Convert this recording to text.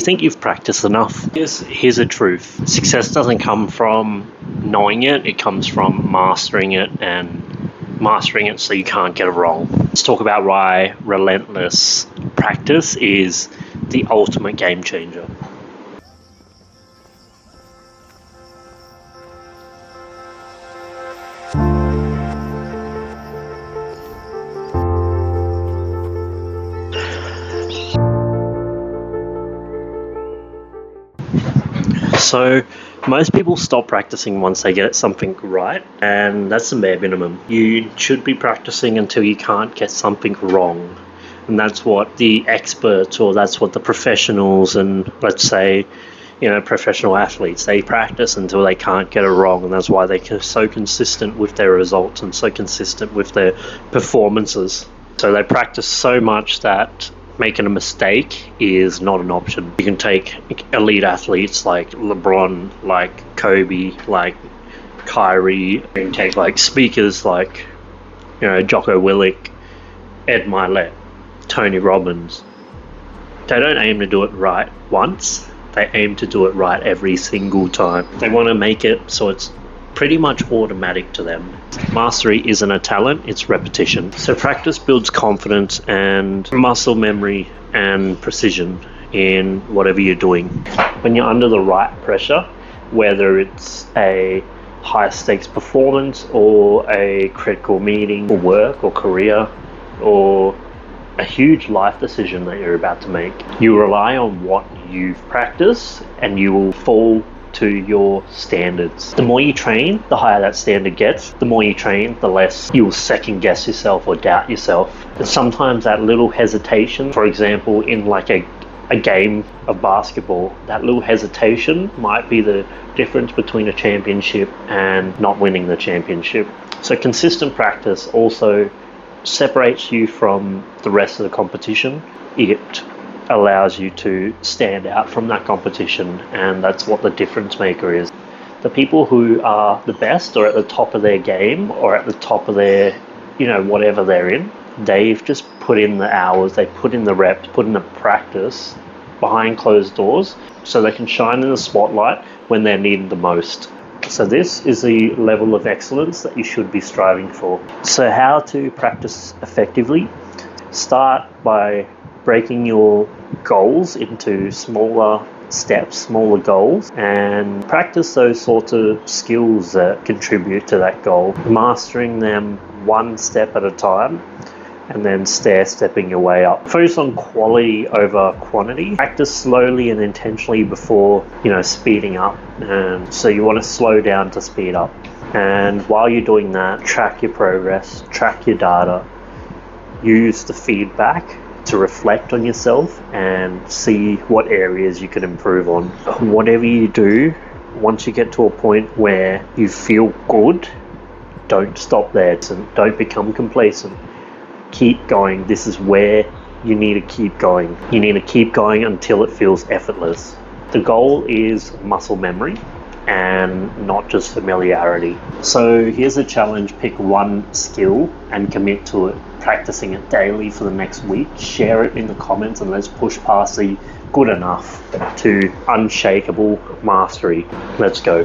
think you've practiced enough. Here's the truth. Success doesn't come from knowing it. It comes from mastering it, and mastering it so you can't get it wrong. Let's talk about why relentless practice is the ultimate game changer. So most people stop practicing once they get something right, and that's the bare minimum. You should be practicing until you can't get something wrong. And that's what the experts, or that's what the professionals, and let's say, professional athletes, they practice until they can't get it wrong. And that's why they're so consistent with their results and so consistent with their performances. So they practice so much that making a mistake is not an option. You can take elite athletes like LeBron, like Kobe, like Kyrie. You can take like speakers like, Jocko Willink, Ed Milet, Tony Robbins. They don't aim to do it right once. They aim to do it right every single time. They want to make it so it's pretty much automatic to them. Mastery isn't a talent, it's repetition. So practice builds confidence and muscle memory and precision in whatever you're doing. When you're under the right pressure, whether it's a high stakes performance or a critical meeting or work or career or a huge life decision that you're about to make, you rely on what you've practiced and you will fall to your standards. The more you train, the higher that standard gets. The more you train, the less you will second guess yourself or doubt yourself. And sometimes that little hesitation, for example, in like a game of basketball, that little hesitation might be the difference between a championship and not winning the championship. So consistent practice also separates you from the rest of the competition. It allows you to stand out from that competition, and that's what the difference maker is. The people who are the best or at the top of their game or at the top of their, whatever they're in, they've just put in the hours, they put in the reps, put in the practice behind closed doors so they can shine in the spotlight when they're needed the most. So this is the level of excellence that you should be striving for. So how to practice effectively? Start by breaking your goals into smaller steps, smaller goals, and practice those sorts of skills that contribute to that goal, mastering them one step at a time and then stair-stepping your way up. Focus on quality over quantity. Practice slowly and intentionally before, speeding up. And so you want to slow down to speed up. And while you're doing that, track your progress, track your data, use the feedback to reflect on yourself and see what areas you can improve on. Whatever you do, once you get to a point where you feel good, don't stop there. Don't become complacent. Keep going. This is where you need to keep going. You need to keep going until it feels effortless. The goal is muscle memory and not just familiarity. So here's a challenge. Pick one skill and commit to it, practicing it daily for the next week. Share it in the comments and let's push past the good enough to unshakable mastery. Let's go.